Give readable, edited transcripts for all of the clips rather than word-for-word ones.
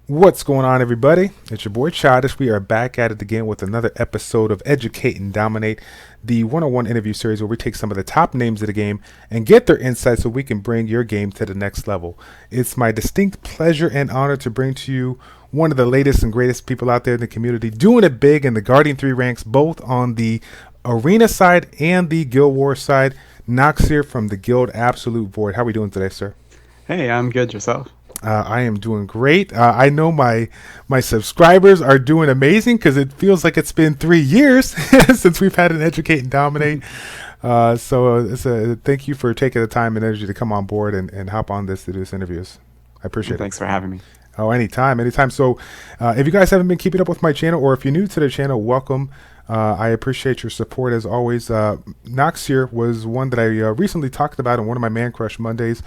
What's going on, everybody? It's your boy Childish. We are back at it again with another episode of Educate and Dominate, the one-on-one interview series where we take some of the top names of the game and get their insights so we can bring your game to the next level. It's my distinct pleasure and honor to bring to you one of the latest and greatest people out there in the community, doing it big in the Guardian 3 ranks, both on the Arena side and the Guild Wars side. Noxiar from the Guild Absolute Void. How are we doing today, sir? Hey, I'm good. Yourself? I am doing great. I know my subscribers are doing amazing because it feels like it's been 3 years since we've had an Educate and Dominate. Thank you for taking the time and energy to come on board and hop on this to do this interviews. I appreciate it. Thanks for having me. Oh, anytime. So, if you guys haven't been keeping up with my channel, or if you're new to the channel, welcome. I appreciate your support as always. Noxiar was one that I recently talked about on one of my Man Crush Mondays.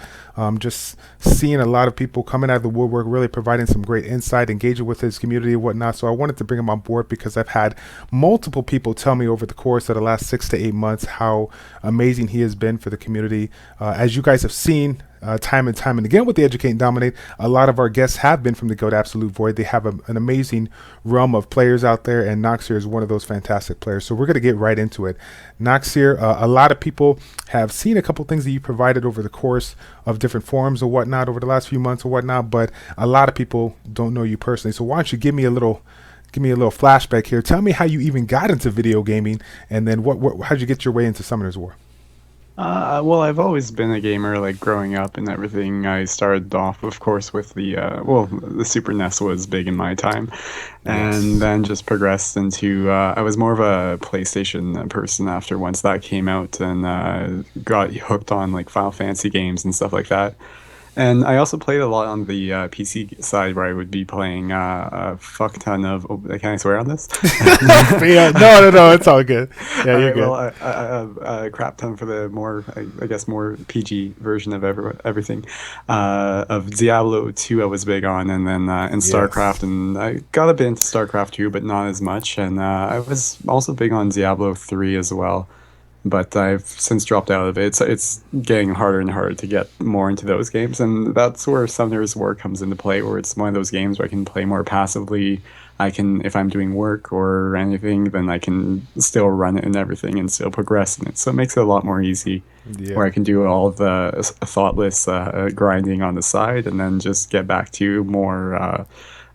Just seeing a lot of people coming out of the woodwork, really providing some great insight, engaging with his community and whatnot. So I wanted to bring him on board because I've had multiple people tell me over the course of the last 6 to 8 months how amazing he has been for the community. As you guys have seen, time and again with the Educate and Dominate, a lot of our guests have been from the Guild Absolute Void. They have an amazing realm of players out there, and Noxiar is one of those fantastic players. So we're going to get right into it. Noxiar, a lot of people have seen a couple things that you provided over the course of different forums or whatnot over the last few months or whatnot, but a lot of people don't know you personally. So why don't you give me a little flashback here. Tell me how you even got into video gaming, and then how'd you get your way into Summoner's War? Well, I've always been a gamer, like growing up and everything. I started off, of course, with the Super NES was big in my time, and then just progressed into. I was more of a PlayStation person after once that came out, and got hooked on like Final Fantasy games and stuff like that. And I also played a lot on the PC side, where I would be playing a fuck ton of. Oh, can I swear on this? Yeah, no, it's all good. Yeah, you're good. Well, a crap ton for the more, I guess, more PG version of everything. Of Diablo 2, I was big on, and then in StarCraft, and I got a bit into StarCraft 2, but not as much. And I was also big on Diablo 3 as well. But I've since dropped out of it. It's getting harder and harder to get more into those games, and that's where Summoner's War comes into play, where it's one of those games where I can play more passively. I can, if I'm doing work or anything, then I can still run it and everything and still progress in it. So it makes it a lot more easy, where I can do all the thoughtless grinding on the side, and then just get back to more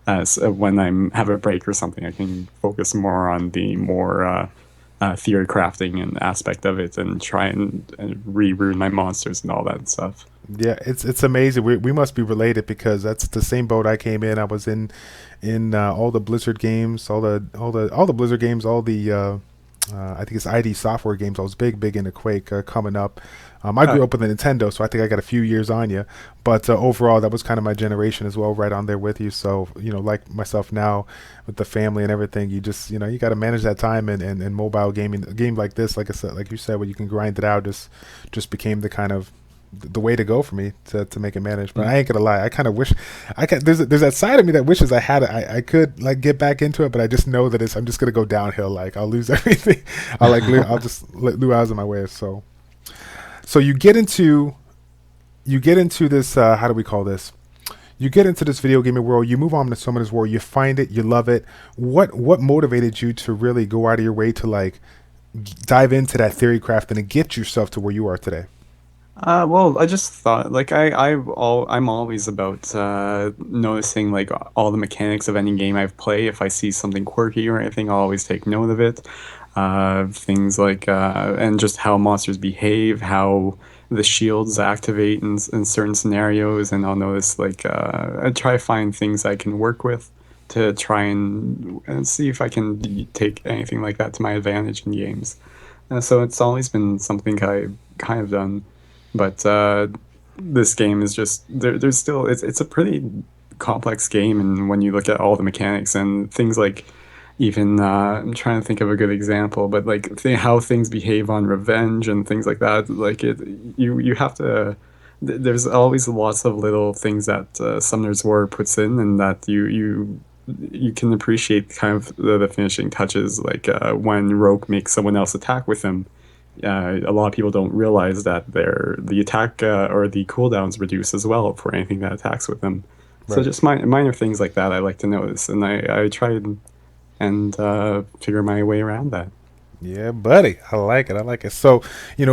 as when I'm have a break or something. I can focus more on the more theory crafting and aspect of it, and try and re-rune my monsters and all that stuff. Yeah, it's amazing. We must be related because that's the same boat I came in. I was in all the Blizzard games, all the Blizzard games, all the I think it's ID Software games. I was big into Quake coming up. I grew up with a Nintendo, so I think I got a few years on you. But overall, that was kind of my generation as well, right on there with you. So, like myself now with the family and everything, you just, you got to manage that time, and mobile gaming, a game like this, like I said, like you said, where you can grind it out, just became the kind of the way to go for me to make it manage. But I ain't gonna lie, I kind of wish there's that side of me that wishes I could like get back into it, but I just know that I'm just gonna go downhill. Like I'll lose everything. I'll just lose out of my way. So you get into this. How do we call this? You get into this video gaming world. You move on to Summoner's War. You find it. You love it. What motivated you to really go out of your way to like dive into that theory crafting and get yourself to where you are today? Well, I just thought, like, I'm always about noticing, like, all the mechanics of any game I've played. If I see something quirky or anything, I'll always take note of it. Things like, and just how monsters behave, how the shields activate in certain scenarios, and I'll notice, like, I try to find things I can work with to try and see if I can take anything like that to my advantage in games. So it's always been something I've kind of done. But this game is just there's still it's a pretty complex game, and when you look at all the mechanics and things like even I'm trying to think of a good example, but like how things behave on revenge and things like that, like you have to. There's always lots of little things that Summoner's War puts in, and that you can appreciate kind of the finishing touches, like when Rogue makes someone else attack with him. A lot of people don't realize that the attack or the cooldowns reduce as well for anything that attacks with them. So Right. just minor things like that I like to notice, and I try and figure my way around that. Yeah, buddy. I like it. I like it. So,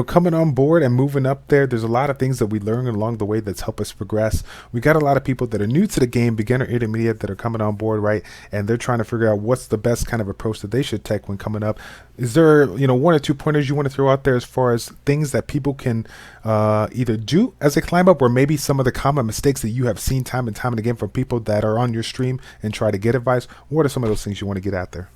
coming on board and moving up there, there's a lot of things that we learn along the way that's help us progress. We got a lot of people that are new to the game, beginner, intermediate, that are coming on board, right? And they're trying to figure out what's the best kind of approach that they should take when coming up. Is there, one or two pointers you want to throw out there as far as things that people can either do as they climb up, or maybe some of the common mistakes that you have seen time and time and again from people that are on your stream and try to get advice? What are some of those things you want to get out there?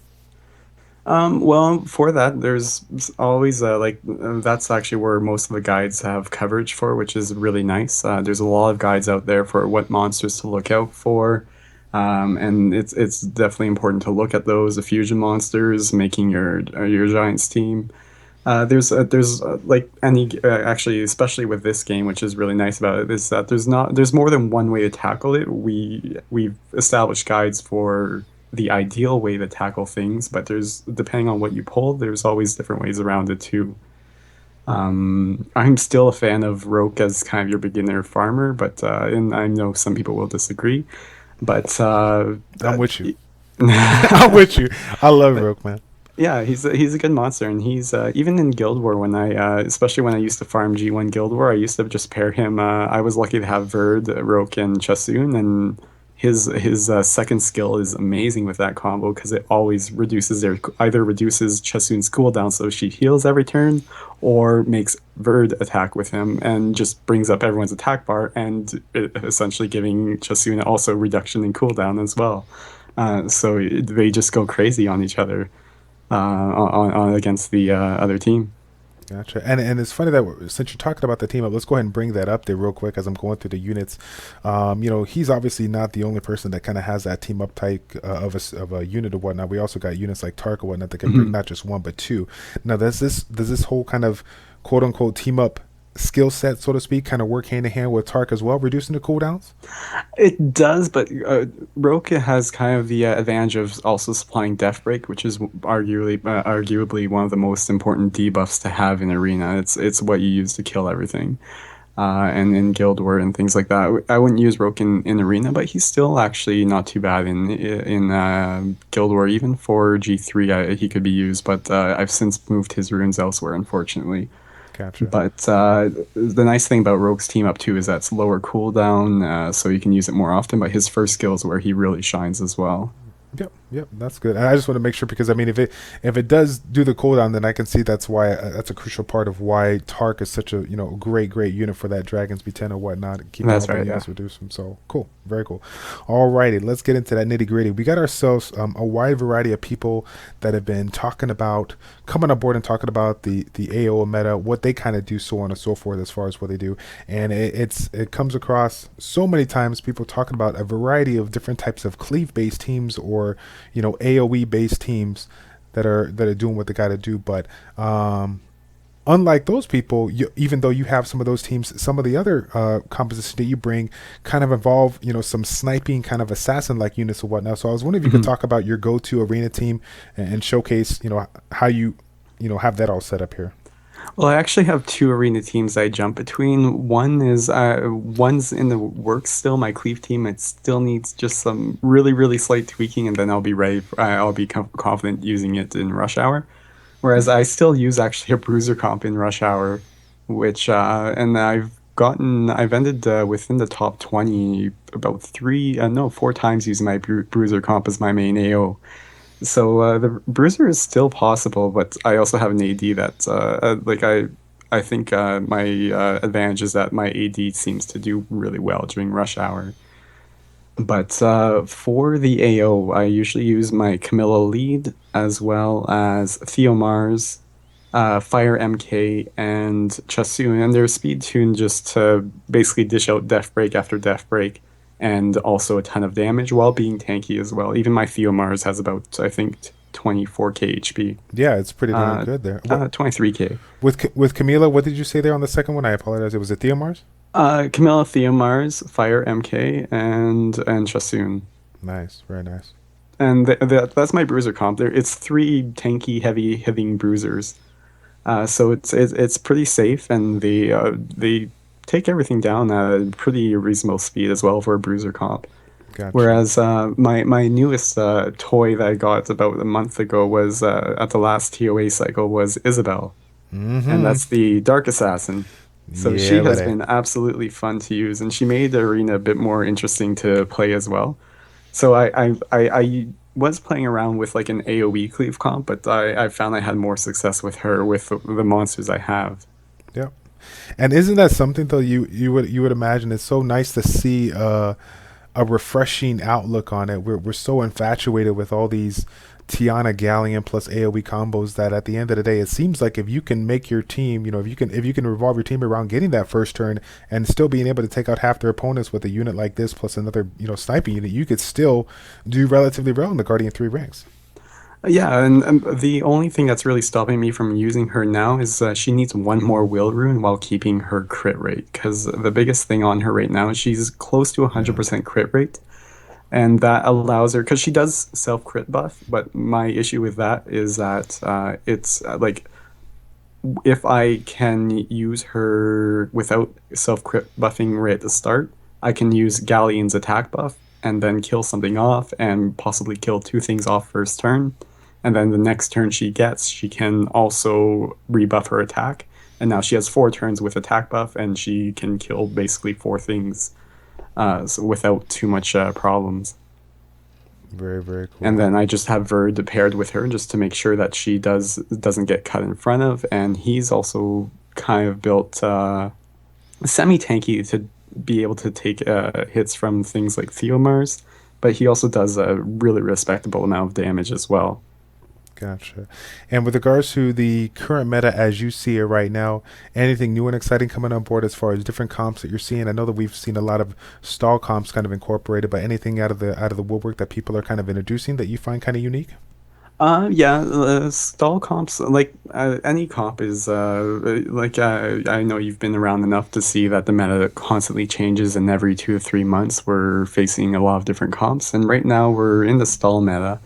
Well, for that, there's always that's actually where most of the guides have coverage for, which is really nice. There's a lot of guides out there for what monsters to look out for, and it's definitely important to look at those. The fusion monsters, making your giants team. There's like any actually, especially with this game, which is really nice about it, is that there's more than one way to tackle it. We've established guides for the ideal way to tackle things, but there's depending on what you pull, there's always different ways around it too. I'm still a fan of Roke as kind of your beginner farmer, but and I know some people will disagree, but I'm with you. I'm with you. I love but Rogue, man. yeah, he's a good monster, and he's even in Guild War when especially when I used to farm G1 Guild War, I used to just pair him. I was lucky to have Verd, Roke, and Chasun, and his second skill is amazing with that combo because it always either reduces Chasun's cooldown so she heals every turn, or makes Verd attack with him and just brings up everyone's attack bar and essentially giving Chasun also reduction in cooldown as well. So they just go crazy on each other on against the other team. Gotcha. And it's funny that since you're talking about the team up, let's go ahead and bring that up there real quick as I'm going through the units. He's obviously not the only person that kind of has that team up type of a unit or whatnot. We also got units like Tark or whatnot that can bring Mhm. not just one but two. Now, does this whole kind of quote unquote team up skill set, so to speak, kind of work hand in hand with Tark as well, reducing the cooldowns? It does, but Roka has kind of the advantage of also supplying Death Break, which is arguably one of the most important debuffs to have in Arena. It's what you use to kill everything. And in Guild War and things like that. I wouldn't use Roke in Arena, but he's still actually not too bad in Guild War. Even for G3, he could be used, but I've since moved his runes elsewhere, unfortunately. Gotcha. But the nice thing about Rogue's team up too is that's lower cooldown, so you can use it more often. But his first skill is where he really shines as well. Yep, yep, that's good. And I just want to make sure because I mean, if it does do the cooldown, then I can see that's a crucial part of why Tark is such a great unit for that Dragon's B10 or whatnot, keeping all That's the right, yeah. units reduce them. So cool, very cool. Alrighty, let's get into that nitty gritty. We got ourselves a wide variety of people that have been talking about coming aboard and talking about the AO meta, what they kind of do, so on and so forth, as far as what they do, and it comes across so many times people talking about a variety of different types of cleave based teams or AOE based teams that are doing what they got to do. But unlike those people, even though you have some of those teams, some of the other composition that you bring kind of involve some sniping kind of assassin like units or whatnot. So I was wondering if you could Mhm. talk about your go-to arena team and showcase how you have that all set up here. Well, I actually have two arena teams I jump between. One's in the works still. My cleave team, it still needs just some really slight tweaking, and then I'll be ready. I'll be confident using it in Rush Hour. Whereas I still use actually a bruiser comp in Rush Hour, which and I've ended within the top 20 about three, no, four times using my bruiser comp as my main AO. So the bruiser is still possible, but I also have an AD that I think my advantage is that my AD seems to do really well during Rush Hour. But for the AO, I usually use my Camilla lead as well as Theomars, Fire MK, and Chasun, and they're speed tuned just to basically dish out Death Break after Death Break, and also a ton of damage while being tanky as well. Even my Theomars has about, I think, 24k HP. Yeah, it's pretty darn Uh, good there. What 23k. with Camila? What did you say there on the second one? I apologize. It was a Theomars. Camilla, Theomars, Fire MK, and Chasun. Nice, very nice. And that's my bruiser comp. It's three tanky, heavy hitting bruisers. So it's pretty safe, and they take everything down at a pretty reasonable speed as well for a bruiser comp. Gotcha. Whereas my newest toy that I got about a month ago was at the last TOA cycle was Isabel, and Mm-hmm. that's the Dark Assassin. So she Yeah, has buddy. been absolutely fun to use, and she made the arena a bit more interesting to play as well. So I was playing around with like an AoE cleave comp, but I found I had more success with her with the monsters I have. Yep. And isn't that something though? You would imagine it's so nice to see a refreshing outlook on it. We're so infatuated with all these Tiana Galleon plus AoE combos that at the end of the day, it seems like if you can make your team, if you can revolve your team around getting that first turn and still being able to take out half their opponents with a unit like this plus another sniping unit, you could still do relatively well in the Guardian 3 ranks. Yeah, and the only thing that's really stopping me from using her now is she needs one more will rune while keeping her crit rate. Because the biggest thing on her right now is she's close to Yeah. 100% crit rate, and that allows her because she does self crit buff. But my issue with that is that it's like if I can use her without self crit buffing right at the start, I can use Galleon's attack buff and then kill something off and possibly kill two things off first turn. And then the next turn she gets, she can also rebuff her attack. And now she has 4 turns with attack buff, and she can kill basically 4 things so without too much problems. Very, very And cool. then I just have Verd paired with her just to make sure that she doesn't get cut in front of. And he's also kind of built semi-tanky to be able to take hits from things like Theomars, but he also does a really respectable amount of damage as well. Gotcha. And with regards to the current meta as you see it right now, anything new and exciting coming on board as far as different comps that you're seeing? I know that we've seen a lot of stall comps kind of incorporated, but anything out of the woodwork that people are kind of introducing that you find kind of unique? Yeah, stall comps, like any comp is like I know you've been around enough to see that the meta constantly changes, and every 2 to 3 months we're facing a lot of different comps. And right now we're in the stall meta,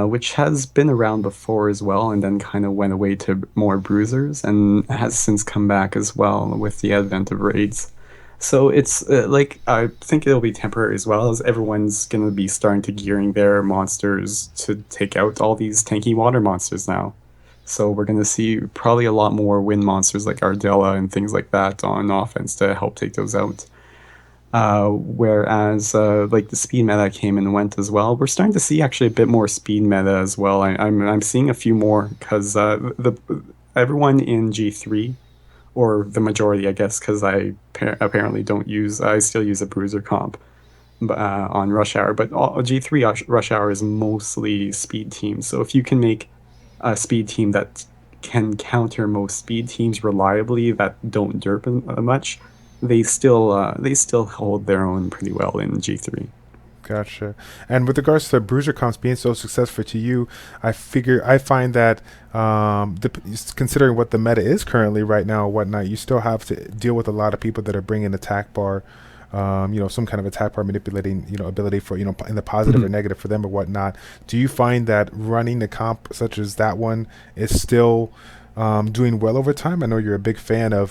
which has been around before as well, and then kind of went away to more bruisers, and has since come back as well with the advent of raids. So it's like I think it'll be temporary as well as everyone's gonna be starting to gearing their monsters to take out all these tanky water monsters now. So we're gonna see probably a lot more wind monsters like Ardella and things like that on offense to help take those out. Whereas like the speed meta came and went as well. We're starting to see actually a bit more speed meta as well. I'm seeing a few more because the everyone in G3 or the majority, I guess, because apparently don't use I still use a bruiser comp on Rush Hour, but G3 Rush Hour is mostly speed teams. So if you can make a speed team that can counter most speed teams reliably that don't derp much, they still hold their own pretty well in G3. Gotcha. And with regards to bruiser comps being so successful to you, I find that considering what the meta is currently right now and whatnot, you still have to deal with a lot of people that are bringing attack bar, some kind of attack bar manipulating, ability for, in the positive or negative for them or whatnot. Do you find that running a comp such as that one is still doing well over time? I know you're a big fan of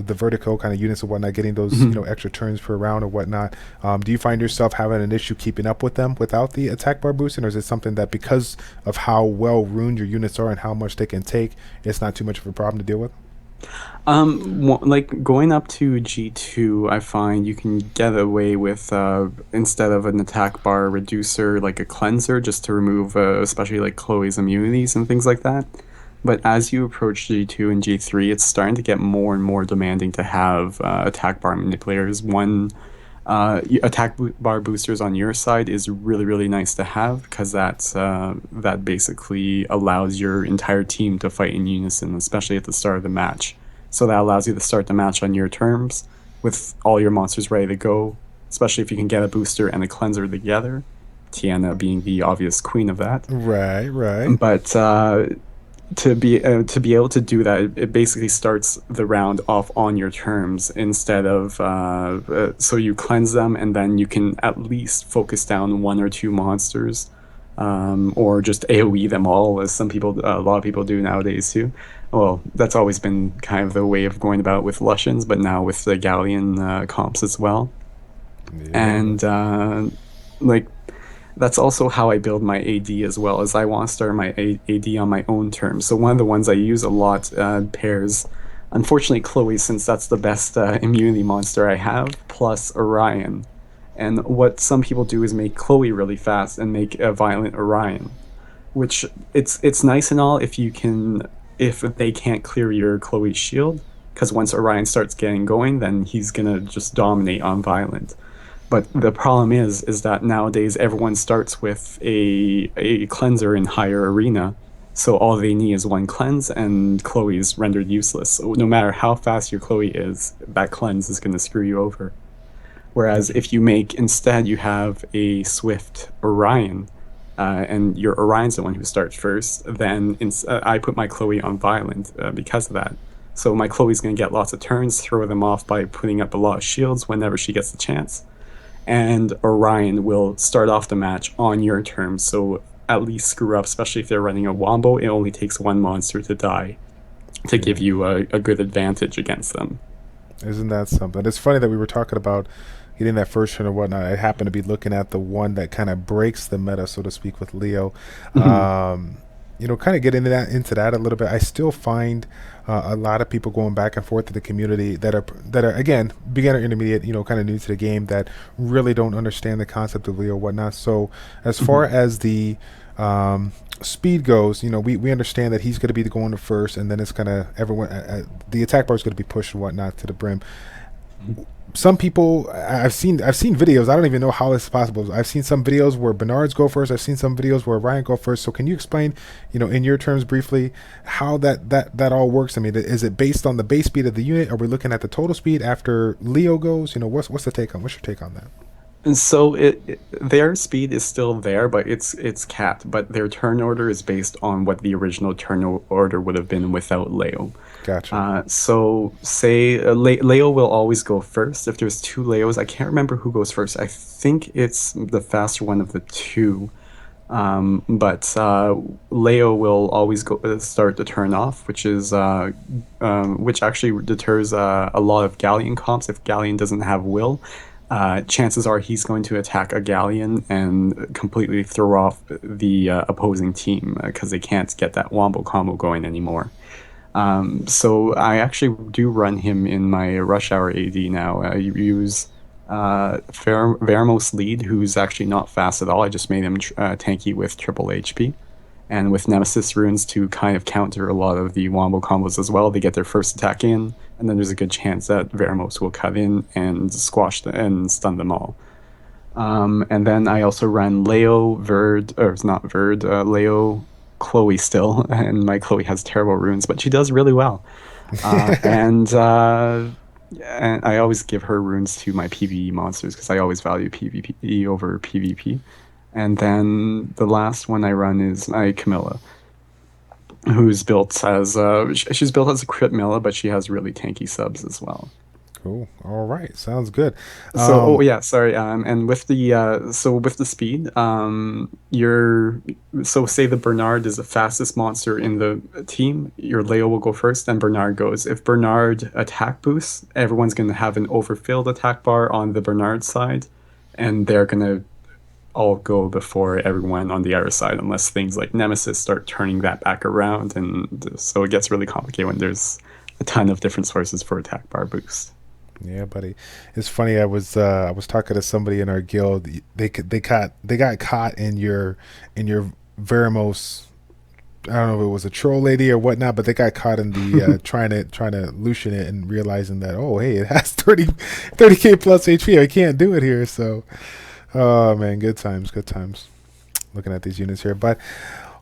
the vertical kind of units and whatnot, getting those extra turns per round or whatnot. Do you find yourself having an issue keeping up with them without the attack bar boosting, or is it something that because of how well ruined your units are and how much they can take, it's not too much of a problem to deal with? Like going up to G2, I find you can get away with instead of an attack bar reducer, like a cleanser, just to remove especially like Chloe's immunities and things like that. But as you approach G2 and G3, it's starting to get more and more demanding to have attack bar manipulators. Bar boosters on your side is really, really nice to have because that basically allows your entire team to fight in unison, especially at the start of the match. So that allows you to start the match on your terms with all your monsters ready to go, especially if you can get a booster and a cleanser together. Tiana being the obvious queen of that. Right, right. But to be able to do that, it basically starts the round off on your terms instead of so you cleanse them and then you can at least focus down 1 or 2 monsters, or just AOE them all, as a lot of people do nowadays too. Well, that's always been kind of the way of going about with Lushens, but now with the Galleon comps as well. Yeah. And like that's also how I build my AD as well, as I want to start my AD on my own terms. So one of the ones I use a lot pairs, unfortunately, Chloe, since that's the best immunity monster I have, plus Orion. And what some people do is make Chloe really fast and make a violent Orion, which it's nice and all if you can if they can't clear your Chloe shield, because once Orion starts getting going, then he's gonna just dominate on violent. But the problem is that nowadays everyone starts with a cleanser in higher arena. So all they need is one cleanse and Chloe's rendered useless. So no matter how fast your Chloe is, that cleanse is gonna screw you over. Whereas Gotcha. if you make instead you have a Swift Orion, and your Orion's the one who starts first, then I put my Chloe on violent because of that. So my Chloe's going to get lots of turns, throw them off by putting up a lot of shields whenever she gets the chance, and Orion will start off the match on your terms. So at least screw up, especially if they're running a wombo. It only takes one monster to die to Yeah. give you a good advantage against them. Isn't that something? It's funny that we were talking about getting that first turn or whatnot. I happen to be looking at the one that kind of breaks the meta, so to speak, with Leo. Mhm. Kind of get into that a little bit. I still find a lot of people going back and forth in the community that are again beginner, intermediate, kind of new to the game that really don't understand the concept of Leo, whatnot. So as far Mhm. as the speed goes, we understand that he's going to be going to first, and then it's going to everyone the attack bar is going to be pushed and whatnot to the brim. Some people I've seen videos. I don't even know how this is possible. I've seen some videos where Bernards go first. I've seen some videos where Ryan go first. So can you explain, in your terms briefly, how that all works? I mean, is it based on the base speed of the unit? Are we looking at the total speed after Leo goes? What's your take on that? And so their speed is still there, but it's capped. But their turn order is based on what the original order would have been without Leo. Gotcha. So say Leo will always go first. If there's two Leos, I can't remember who goes first. I think it's the faster one of the two. But Leo will always go start the turn off, which actually deters a lot of Galleon comps. If Galleon doesn't have will, chances are he's going to attack a Galleon and completely throw off the opposing team because they can't get that wombo combo going anymore. So I actually do run him in my Rush Hour AD now. I use Veramos lead, who's actually not fast at all. I just made him tanky with triple HP. And with Nemesis runes to kind of counter a lot of the wombo combos as well. They get their first attack in, and then there's a good chance that Veramos will cut in and squash and stun them all. And then I also run Leo, Verd, or it's not Verd, Leo, Chloe still, and my Chloe has terrible runes, but she does really well. Uh, and uh, and I always give her runes to my PvE monsters because I always value PvP over PvP. And then the last one I run is my Camilla, who's built as she's built as a crit Milla, but she has really tanky subs as well. Cool. All right. Sounds good. So, oh Um, yeah, sorry. And with the with the speed, you're so say the Bernard is the fastest monster in the team. Your Leo will go first, then Bernard goes. If Bernard attack boosts, everyone's going to have an overfilled attack bar on the Bernard side, and they're going to all go before everyone on the other side, unless things like Nemesis start turning that back around, and so it gets really complicated when there's a ton of different sources for attack bar boost. yeah, buddy. It's funny. I was talking to somebody in our guild. They got caught in your Veramos. I don't know if it was a troll lady or whatnot, but they got caught in the trying to Lucian it and realizing that, oh, hey, it has 30k plus HP. I can't do it here. So, oh man, good times, good times. Looking at these units here, but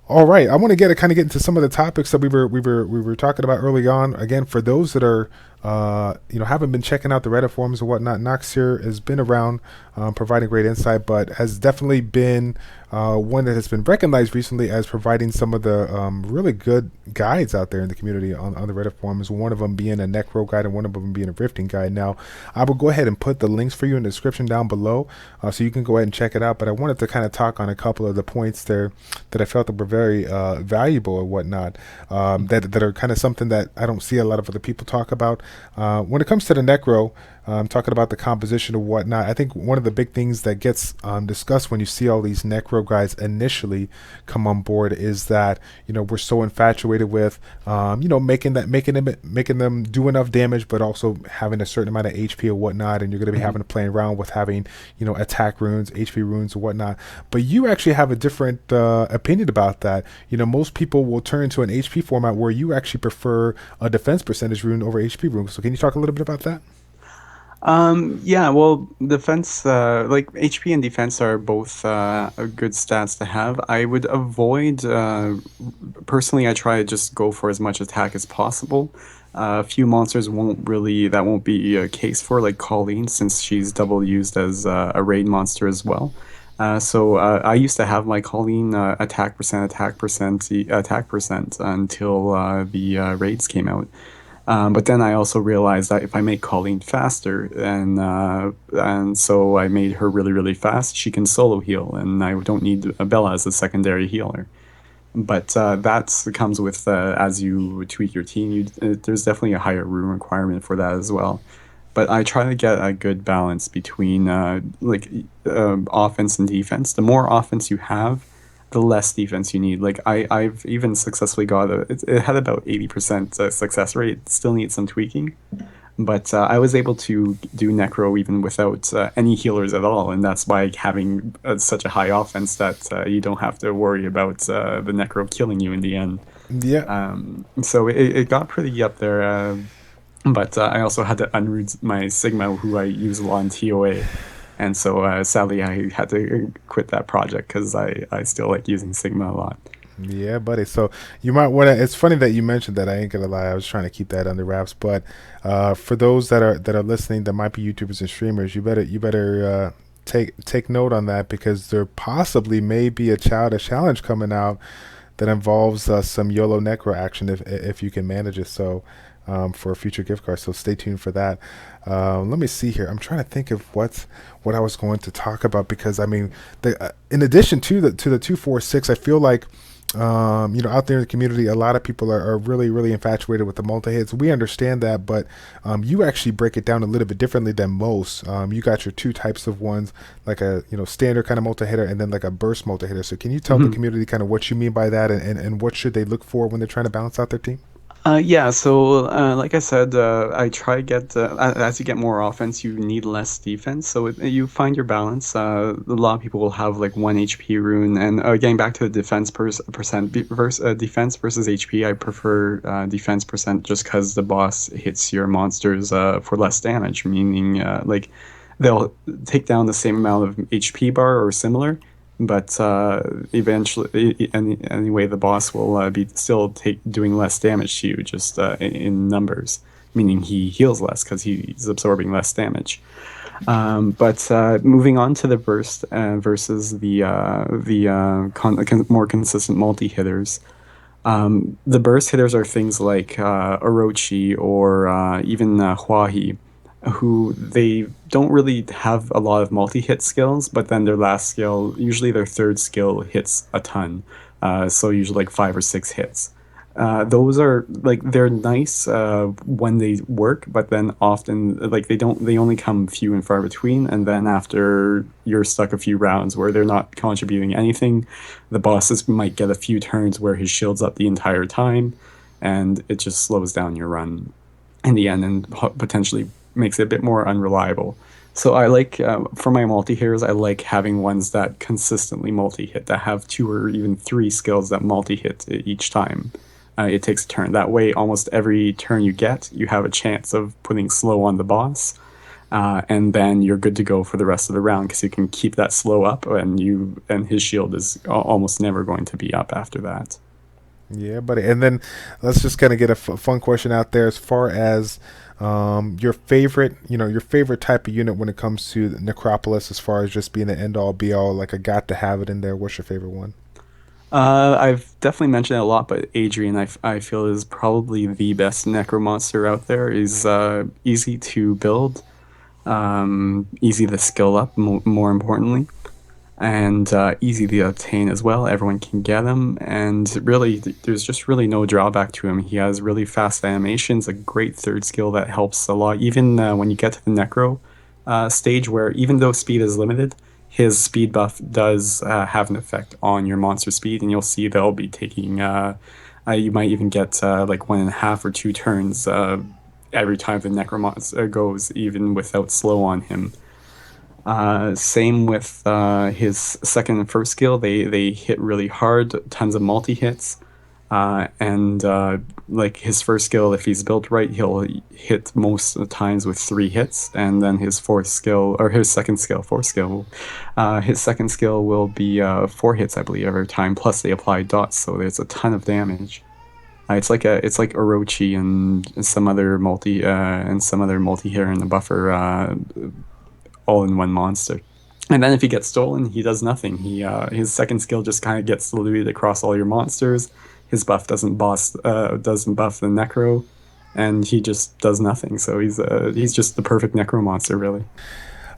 all right, I want to get into some of the topics that we were talking about early on. Again, for those that are haven't been checking out the Reddit forums and whatnot, Noxiar has been around, providing great insight, but has definitely been one that has been recognized recently as providing some of the really good guides out there in the community on the Reddit forums. One of them being a Necro guide and one of them being a Rifting guide. Now, I will go ahead and put the links for you in the description down below, so you can go ahead and check it out. But I wanted to kind of talk on a couple of the points there that I felt that were very valuable and whatnot, that are kind of something that I don't see a lot of other people talk about. When it comes to the Necro, talking about the composition of whatnot. I think one of the big things that gets discussed when you see all these necro guys initially come on board is that we're so infatuated with making them do enough damage, but also having a certain amount of HP or whatnot, and you're going to be Mhm. having to play around with having attack runes, HP runes, or whatnot. But you actually have a different opinion about that. Most people will turn to an HP format where you actually prefer a defense percentage rune over HP rune. So can you talk a little bit about that? Yeah, well, defense, like HP and defense are both good stats to have. I would avoid, personally, I try to just go for as much attack as possible. A few monsters that won't be a case for, like Colleen, since she's double used as a raid monster as well. I used to have my Colleen attack percent until the raids came out. But then I also realized that if I make Colleen faster, and so I made her really, really fast, she can solo heal, and I don't need Bella as a secondary healer. But that comes with as you tweak your team, there's definitely a higher rune requirement for that as well. But I try to get a good balance between offense and defense. The more offense you have, the less defense you need. Like I've even successfully got it had about 80% success rate. It still needs some tweaking, but I was able to do necro even without any healers at all, and that's by having such a high offense that you don't have to worry about the necro killing you in the end. Yeah. So it got pretty up there. But I also had to unroot my Sigma, who I use a lot in TOA. And so sadly, I had to quit that project because I still like using Sigma a lot. Yeah, buddy. So you might want to. It's funny that you mentioned that. I ain't gonna lie. I was trying to keep that under wraps. But for those that are listening, that might be YouTubers and streamers, you better take note on that, because there possibly may be a childish challenge coming out that involves some YOLO Necro action if you can manage it. So for a future gift card. So stay tuned for that. Let me see here. I'm trying to think of what I was going to talk about, because I mean, in addition to the 246, I feel like out there in the community, a lot of people are really, really infatuated with the multi hits. We understand that, but you actually break it down a little bit differently than most. You got your two types of ones, like a standard kind of multi hitter, and then like a burst multi hitter. So can you tell the community kind of what you mean by that, and what should they look for when they're trying to balance out their team? Yeah, so like I said, I try to get as you get more offense, you need less defense. So you find your balance. A lot of people will have like one HP rune, and getting back to the defense defense versus HP, I prefer defense percent just because the boss hits your monsters for less damage, meaning like they'll take down the same amount of HP bar or similar, but eventually, anyway, the boss will be still doing less damage to you, just in numbers, meaning he heals less because he's absorbing less damage. But moving on to the burst versus the more consistent multi hitters. The burst hitters are things like Orochi or even Huahi, who they don't really have a lot of multi-hit skills, but then their last skill, usually their third skill, hits a ton. So usually like 5 or 6 hits. Those are like they're nice when they work, but then often like they only come few and far between, and then after you're stuck a few rounds where they're not contributing anything, the bosses might get a few turns where his shield's up the entire time, and it just slows down your run in the end and potentially makes it a bit more unreliable. So I like for my multi hitters, I like having ones that consistently multi hit, that have 2 or even 3 skills that multi hit each time. It takes a turn. That way, almost every turn you get, you have a chance of putting slow on the boss, and then you're good to go for the rest of the round because you can keep that slow up, and his shield is almost never going to be up after that. Yeah, buddy. And then let's just kind of get a fun question out there as far as your favorite type of unit when it comes to the Necropolis, as far as just being an end all be all, like a got to have it in there. What's your favorite one? I've definitely mentioned it a lot, but Adrian, I feel is probably the best necromonster out there. Is easy to build, easy to skill up, more importantly. and easy to obtain as well. Everyone can get him, and really, there's just really no drawback to him. He has really fast animations, a great third skill that helps a lot. Even when you get to the Necro stage, where even though speed is limited, his speed buff does have an effect on your monster speed, and you'll see they'll be taking. You might even get like 1.5 or 2 turns every time the Necromonster goes, even without slow on him. Same with his second and first skill. They hit really hard, tons of multi hits, and like his first skill, if he's built right, he'll hit most of the times with 3 hits, and then his fourth skill or his second skill, fourth skill, his second skill will be 4 hits, I believe, every time. Plus they apply dots, so there's a ton of damage. It's like Orochi and some other multi hitter in the buffer all in one monster. And then if he gets stolen, he does nothing. His second skill just kind of gets diluted across all your monsters. His buff doesn't buff the Necro, and he just does nothing. So he's just the perfect Necro monster, really.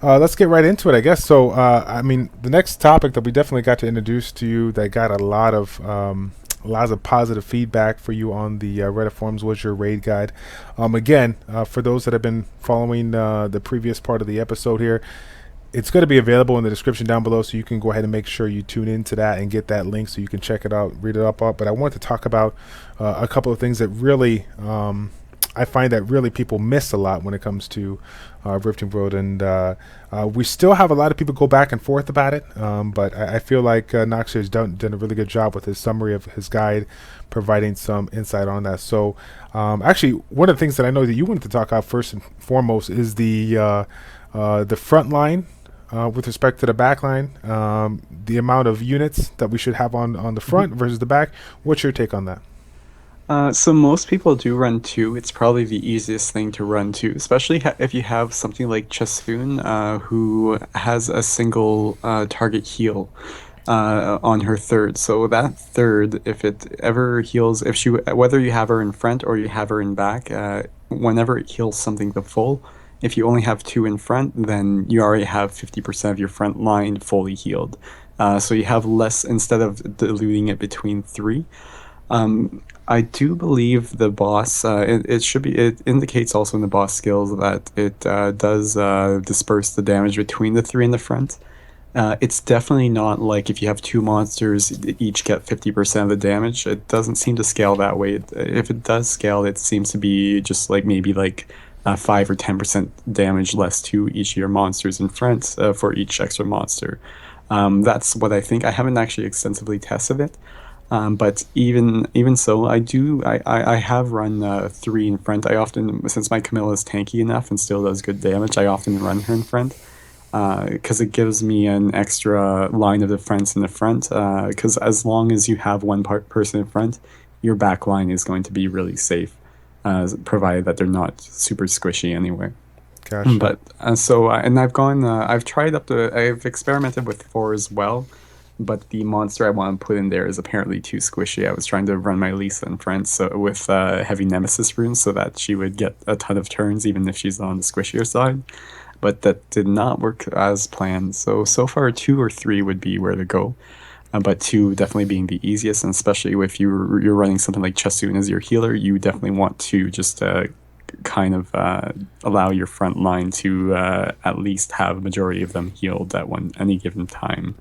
Let's get right into it, I guess. So, I mean, the next topic that we definitely got to introduce to you that got lots of positive feedback for you on the Reddit forums was your raid guide. Again, for those that have been following the previous part of the episode here, it's going to be available in the description down below, so you can go ahead and make sure you tune into that and get that link so you can check it out, read it up. But I want to talk about a couple of things that really I find that really people miss a lot when it comes to Rifting World, and we still have a lot of people go back and forth about it. But I feel like Noxiar has done a really good job with his summary of his guide, providing some insight on that. So, actually, one of the things that I know that you wanted to talk about first and foremost is the front line. With respect to the back line, the amount of units that we should have on the front versus the back. What's your take on that? So most people do run two. It's probably the easiest thing to run two, especially if you have something like Chasun, who has a single target heal on her third. So that third, if it ever heals, if she whether you have her in front or you have her in back, whenever it heals something to full, if you only have two in front, then you already have 50% of your front line fully healed. So you have less instead of diluting it between three. I do believe the boss. It should be. It indicates also in the boss skills that it does disperse the damage between the three in the front. It's definitely not like if you have two monsters, each get 50% of the damage. It doesn't seem to scale that way. If it does scale, it seems to be just like maybe like 5 or 10% damage less to each of your monsters in front for each extra monster. That's what I think. I haven't actually extensively tested it. But even so, I have run 3 in front. I often, since my Camilla is tanky enough and still does good damage, I often run her in front because it gives me an extra line of defense in the front. Because as long as you have one person in front, your back line is going to be really safe, provided that they're not super squishy anyway. Gotcha. But and I've tried I've experimented with 4 as well, but the monster I want to put in there is apparently too squishy. I was trying to run my Lisa in front with heavy Nemesis runes so that she would get a ton of turns even if she's on the squishier side, but that did not work as planned. So far 2 or 3 would be where to go, but 2 definitely being the easiest, and especially if you're running something like Chasun as your healer, you definitely want to just kind of allow your front line to at least have a majority of them healed at any given time.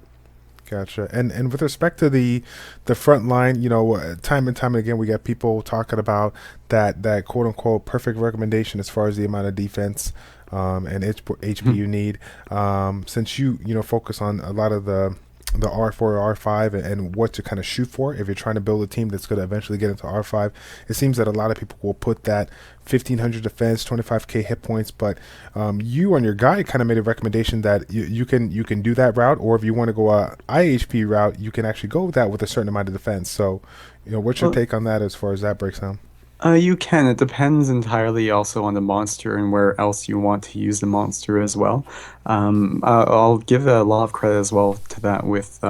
Gotcha. And with respect to the front line, time and time again, we got people talking about that quote unquote perfect recommendation as far as the amount of defense and HP you need. Since you focus on a lot of the R4 or R5 and what to kind of shoot for if you're trying to build a team that's going to eventually get into R5, it seems that a lot of people will put that 1500 defense, 25k hit points, but you on your guide kind of made a recommendation that you can do that route, or if you want to go a IHP route, you can actually go with that with a certain amount of defense. So, what's your Well, take on that as far as that breaks down? you can. It depends entirely also on the monster and where else you want to use the monster as well. I'll give a lot of credit as well to that with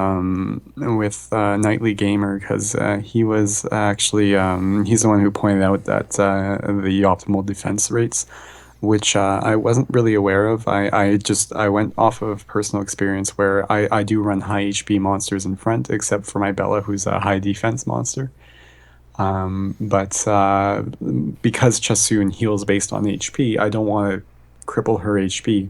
Nightly Gamer, because he was actually he's the one who pointed out that the optimal defense rates which I wasn't really aware of. I went off of personal experience where I do run high HP monsters in front, except for my Bella, who's a high defense monster. But because Chasun heals based on HP, I don't want to cripple her HP.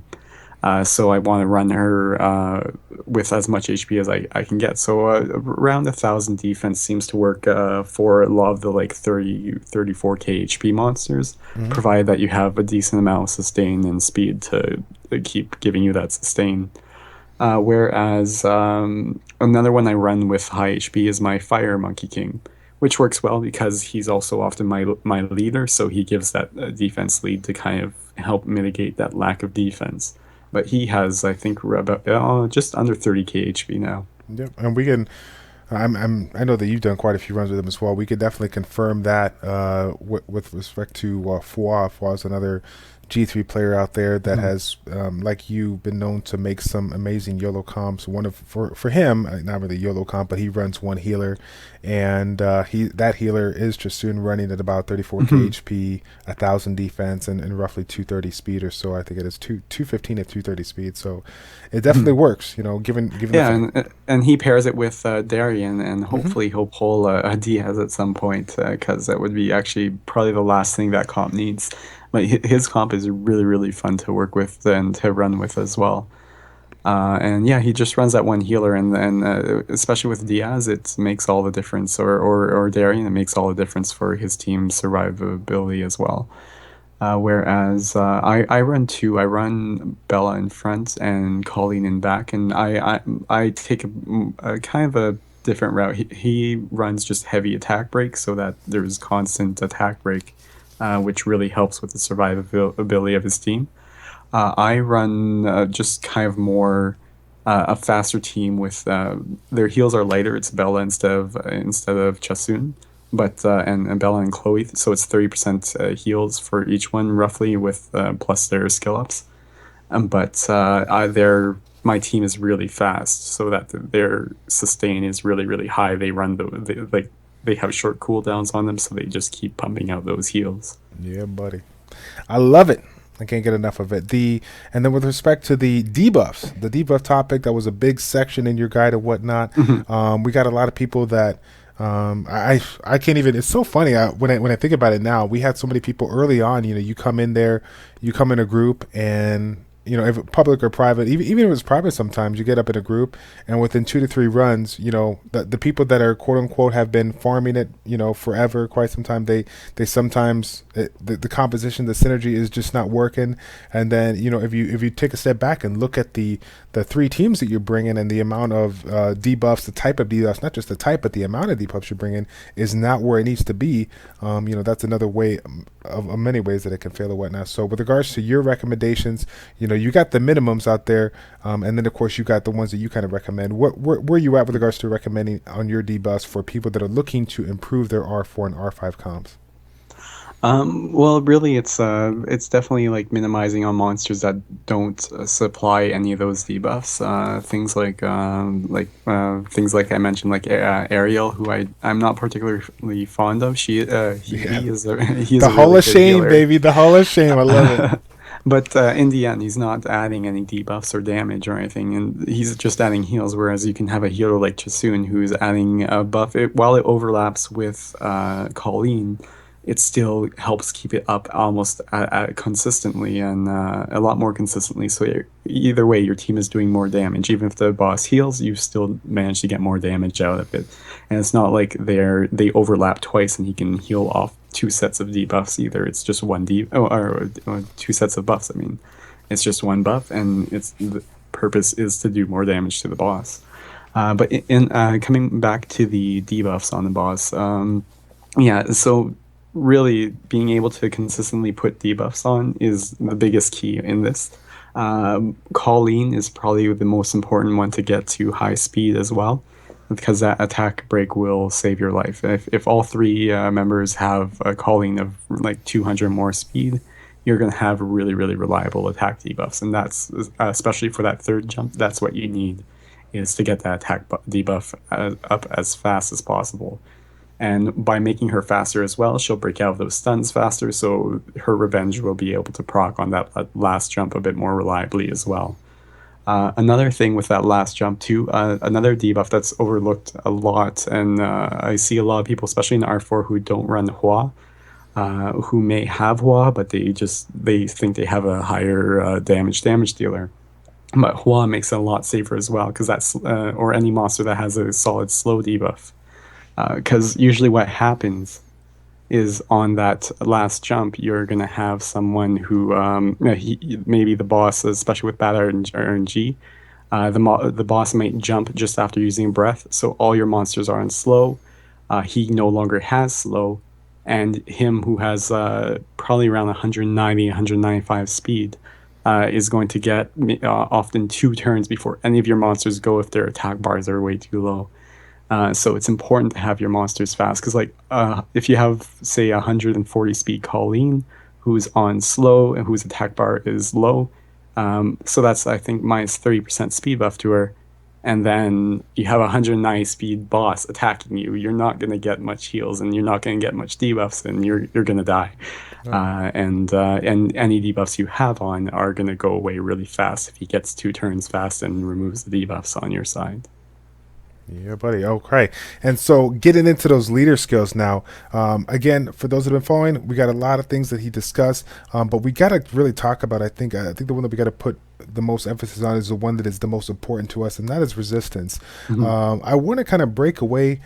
So I want to run her with as much HP as I can get. So around 1,000 defense seems to work for a lot of the like 34k HP monsters, Hmm. provided that you have a decent amount of sustain and speed to keep giving you that sustain. Whereas another one I run with high HP is my Fire Monkey King, which works well because he's also often my leader, so he gives that defense lead to kind of help mitigate that lack of defense. But he has, I think, about just under 30k HP now. Yep, and we can. I know that you've done quite a few runs with him as well. We could definitely confirm that with respect to Fua. Fua's another G3 player out there that Mhm. has, like you, been known to make some amazing YOLO comps. One of for him, not really YOLO comp, but he runs one healer, and that healer is just soon running at about 34k Mhm. HP, 1,000 defense, and roughly 230 speed or so. I think it is 215 at 230 speed. So it definitely Mhm. works. Given the Yeah, fact. and he pairs it with Darien, and Hmm. hopefully he'll pull a Diaz at some point, because that would be actually probably the last thing that comp needs. But his comp is really, really fun to work with and to run with as well. And yeah, he just runs that one healer, and especially with Diaz, it makes all the difference, or Darien, it makes all the difference for his team's survivability as well. Whereas I run two. I run Bella in front and Colleen in back, and I take a kind of a different route. He runs just heavy attack break so that there's constant attack break, which really helps with the survivability of his team. I run just kind of more a faster team with their heals are lighter. It's Bella instead of Chasun, but and Bella and Chloe. So it's 30% heals for each one roughly with plus their skill ups. But their my team is really fast, so that their sustain is really really high. They have short cooldowns on them, so they just keep pumping out those heals. Yeah, buddy. I love it. I can't get enough of it. And then with respect to the debuff topic, that was a big section in your guide and whatnot. We got a lot of people that I can't even. It's so funny when I think about it now. We had so many people early on. You come in there, you come in a group, and if public or private, even if it's private, sometimes you get up in a group, and within 2 to 3 runs, the people that are quote unquote have been farming it, forever, quite some time. They sometimes the composition, the synergy is just not working, and then if you take a step back and look at the 3 teams that you're bringing and the amount of debuffs, the type of debuffs, not just the type, but the amount of debuffs you're bringing is not where it needs to be. That's another way of many ways that it can fail or whatnot. So with regards to your recommendations, you got the minimums out there, and then of course you got the ones that you kind of recommend. Where are you at with regards to recommending on your debuffs for people that are looking to improve their R4 and R5 comps? Well, really, it's definitely like minimizing on monsters that don't supply any of those debuffs. Things like I mentioned, like Ariel, who I'm not particularly fond of. Yeah, He is a he is the a Hall really of good Shame, healer. baby, the Hall of Shame. I love it. But in the end, he's not adding any debuffs or damage or anything, and he's just adding heals. Whereas you can have a healer like Chasun who's adding a buff. While it overlaps with Colleen, it still helps keep it up almost consistently and a lot more consistently. So either way, your team is doing more damage. Even if the boss heals, you still manage to get more damage out of it. And it's not like they overlap twice and he can heal off 2 sets of debuffs either. It's just one or 2 sets of buffs. I mean, it's just one buff, and the purpose is to do more damage to the boss. But coming back to the debuffs on the boss, yeah, so really being able to consistently put debuffs on is the biggest key in this. Colleen is probably the most important one to get to high speed as well, because that attack break will save your life. If all 3 members have a Colleen of like 200 more speed, you're going to have really, really reliable attack debuffs. And that's, especially for that third jump, that's what you need, is to get that attack debuff up as fast as possible. And by making her faster as well, she'll break out of those stuns faster, so her revenge will be able to proc on that last jump a bit more reliably as well. Another thing with that last jump too, another debuff that's overlooked a lot, and I see a lot of people, especially in R4, who don't run Hua, who may have Hua, but they think they have a higher damage dealer. But Hua makes it a lot safer as well, because that's or any monster that has a solid slow debuff. Because usually what happens is on that last jump, you're gonna have someone who maybe the boss, especially with bad RNG, the boss might jump just after using breath, so all your monsters are on slow. He no longer has slow, and him who has probably around 190, 195 speed is going to get often 2 turns before any of your monsters go if their attack bars are way too low. So it's important to have your monsters fast because, like, if you have, say, 140 speed Colleen who's on slow and whose attack bar is low, so that's, I think, minus 30% speed buff to her, and then you have a 190 speed boss attacking you, you're not going to get much heals and you're not going to get much debuffs, and you're going to die. And any debuffs you have on are going to go away really fast if he gets 2 turns fast and removes the debuffs on your side. Yeah, buddy. Okay. And so getting into those leader skills now, again, for those that have been following, we got a lot of things that he discussed, but we got to really talk about, I think the one that we got to put the most emphasis on is the one that is the most important to us, and that is resistance. I want to kind of break away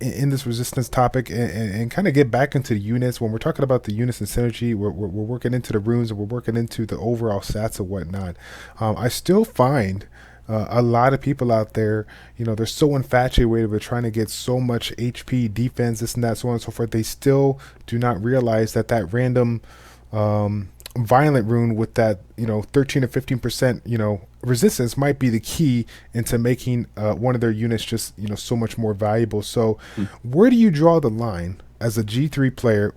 in this resistance topic and kind of get back into the units. When we're talking about the units and synergy, we're working into the runes and we're working into the overall stats and whatnot. I still find a lot of people out there, they're so infatuated with trying to get so much HP, defense, this and that, so on and so forth. They still do not realize that random violent rune with that 13 or 15% resistance might be the key into making one of their units just so much more valuable. So where do you draw the line as a G3 player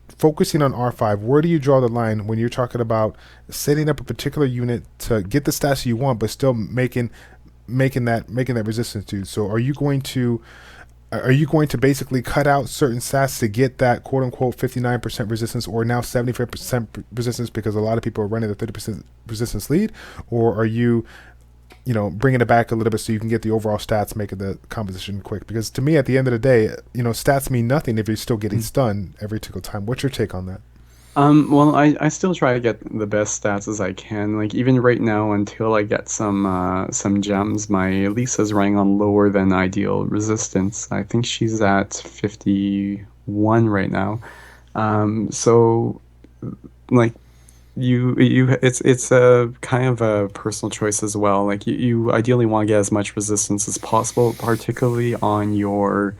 focusing on R5? Where do you draw the line when you're talking about setting up a particular unit to get the stats you want, but still making that resistance to? So are you going to basically cut out certain stats to get that quote unquote 59% resistance, or now 75% resistance because a lot of people are running the 30% resistance lead, or are you bringing it back a little bit so you can get the overall stats, making the composition quick? Because to me, at the end of the day, stats mean nothing if you're still getting stunned every single time. What's your take on that? Well, I still try to get the best stats as I can. Like, even right now, until I get some gems, my Lisa's running on lower than ideal resistance. I think she's at 51 right now. So, like, it's a kind of a personal choice as well. Like, you ideally want to get as much resistance as possible, particularly on your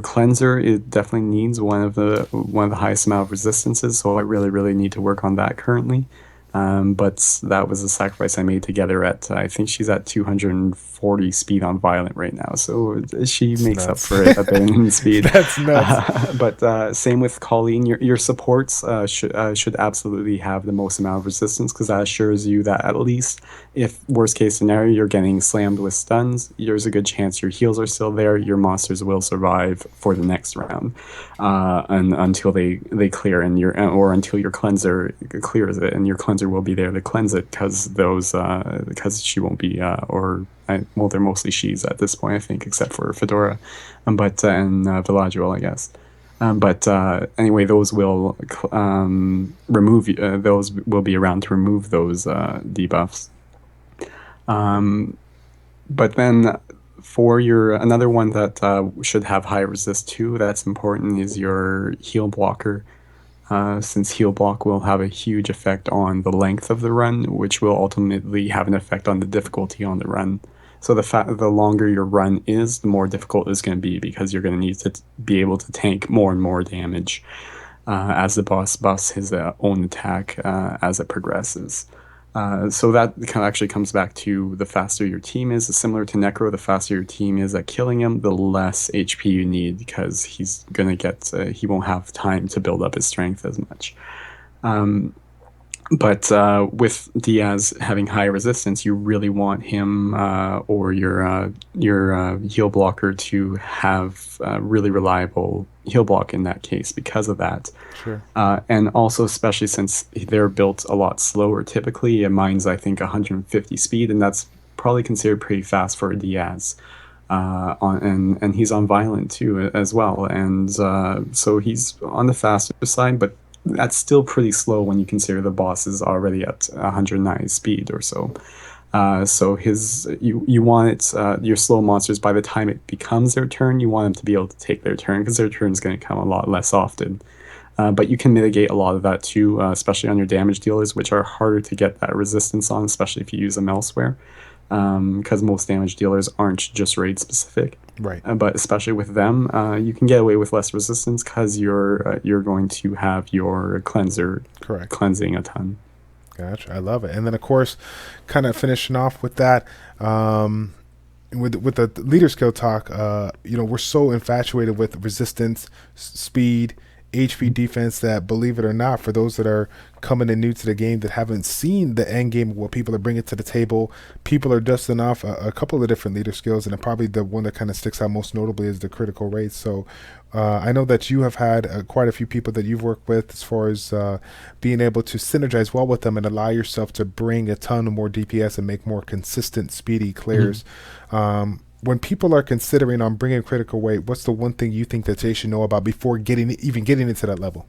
cleanser. It definitely needs one of the highest amount of resistances, so I really need to work on that currently. But that was a sacrifice I made to get her at, I think she's at 240 speed on Violent right now, so she It's makes up nuts. for it a bit in speed. That's nuts. But same with Colleen, your supports should absolutely have the most amount of resistance, because that assures you that at least if worst case scenario you're getting slammed with stuns, there's a good chance your heals are still there, your monsters will survive for the next round, and until they clear, and or until your cleanser clears it, and your cleanser will be there to cleanse it, because she won't be well, they're mostly she's at this point, I think, except for Fedora, but and Villaggio, I guess. But anyway, those will remove. Those will be around to remove those debuffs. But then for your another one that should have high resist too, that's important, is your heal blocker. Since heal block will have a huge effect on the length of the run, which will ultimately have an effect on the difficulty on the run. So the longer your run is, the more difficult it's going to be, because you're going to need to be able to tank more and more damage as the boss buffs his own attack as it progresses. So that kind of actually comes back to the faster your team is. Similar to Necro, the faster your team is at killing him, the less HP you need, because he's gonna get he won't have time to build up his strength as much. But with Diaz having high resistance, you really want him or your heal blocker to have really reliable heal block in that case because of that. Sure. And also, especially since they're built a lot slower, typically, mine's I think 150 speed, and that's probably considered pretty fast for a Diaz. And he's on violent too as well, and so he's on the faster side, but that's still pretty slow when you consider the boss is already at 190 speed or so. So you want it your slow monsters by the time it becomes their turn, you want them to be able to take their turn because their turn is going to come a lot less often. But you can mitigate a lot of that too, especially on your damage dealers, which are harder to get that resistance on, especially if you use them elsewhere, because most damage dealers aren't just raid specific. Right. But especially with them, you can get away with less resistance because you're going to have your cleanser Correct. cleansing a ton. Gotcha. I love it. And then, of course, kind of finishing off with that, with the leader skill talk, we're so infatuated with resistance, speed, HP defense that, believe it or not, for those that are coming in new to the game that haven't seen the end game of what people are bringing to the table, people are dusting off a couple of different leader skills, and then probably the one that kind of sticks out most notably is the critical rate. So I know that you have had quite a few people that you've worked with as far as being able to synergize well with them and allow yourself to bring a ton of more DPS and make more consistent, speedy clears. When people are considering on bringing critical weight, what's the one thing you think that they should know about before getting into that level?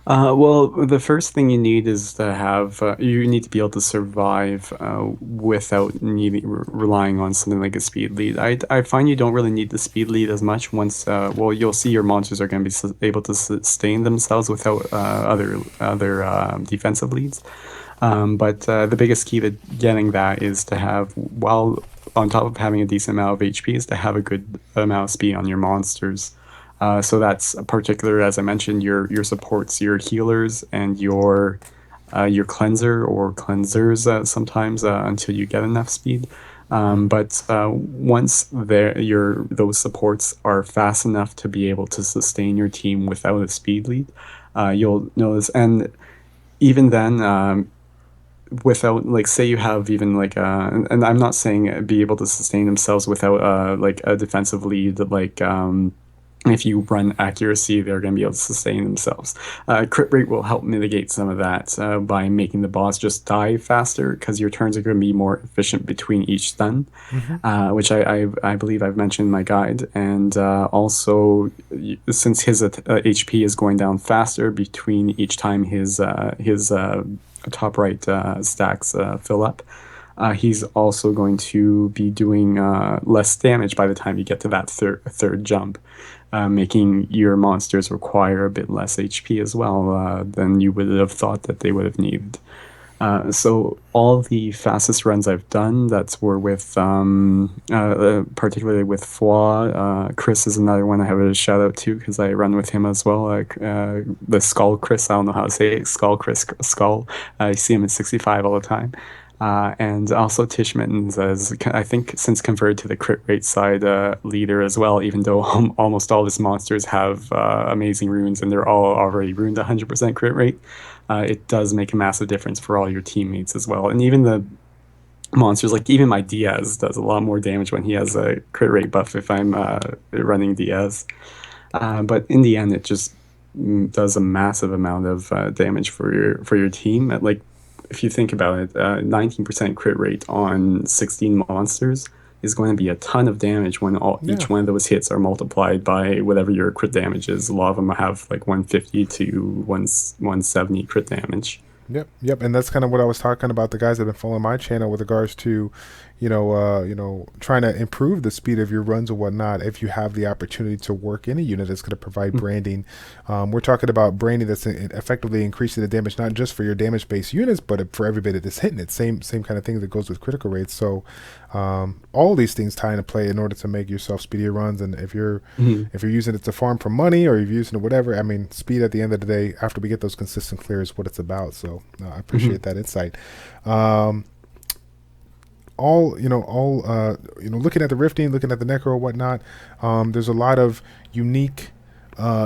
Well, the first thing you need is to have you need to be able to survive without relying on something like a speed lead. I find you don't really need the speed lead as much once well you'll see your monsters are going to be able to sustain themselves without other defensive leads. But the biggest key to getting that is to have, while on top of having a decent amount of HP, is to have a good amount of speed on your monsters. So that's particular, as I mentioned, your supports, your healers, and your cleanser or cleansers sometimes until you get enough speed. But once those supports are fast enough to be able to sustain your team without a speed lead, you'll notice. And even then, without like say you have even like and I'm not saying be able to sustain themselves without like a defensive lead like if you run accuracy, they're going to be able to sustain themselves. Crit rate will help mitigate some of that by making the boss just die faster because your turns are going to be more efficient between each stun, Mm-hmm. which I believe I've mentioned in my guide. And also, since his HP is going down faster between each time his top right stacks fill up, he's also going to be doing less damage by the time you get to that third jump, making your monsters require a bit less HP as well than you would have thought that they would have needed. So all the fastest runs I've done that's were with particularly with Flaw. Chris is another one I have a shout out to because I run with him as well. The Skull Chris, I don't know how to say it. Skull Chris Skull. I see him at 65 all the time. And also Tish Mittens as I think since converted to the crit rate side leader as well, even though almost all his monsters have amazing runes and they're all already runed 100% crit rate. It does make a massive difference for all your teammates as well. And even the monsters, like even my Diaz does a lot more damage when he has a crit rate buff if I'm running Diaz. But in the end, it just does a massive amount of damage for your team. Like if you think about it, 19% crit rate on 16 monsters is going to be a ton of damage when Yeah. each one of those hits are multiplied by whatever your crit damage is. A lot of them have like 150 to 170 crit damage. Yep, yep, and that's kind of what I was talking about. The guys that have been following my channel with regards to, trying to improve the speed of your runs or whatnot. If you have the opportunity to work in a unit that's going to provide branding, we're talking about branding that's effectively increasing the damage not just for your damage-based units, but for every bit that is hitting it. Same kind of thing that goes with critical rates. So all these things tie into play in order to make yourself speedier runs. And Mhm. if you're using it to farm for money or you're using it whatever, I mean, speed at the end of the day, after we get those consistent clears, what it's about. So I appreciate that insight. Looking at the rifting, looking at the necro or whatnot, there's a lot of unique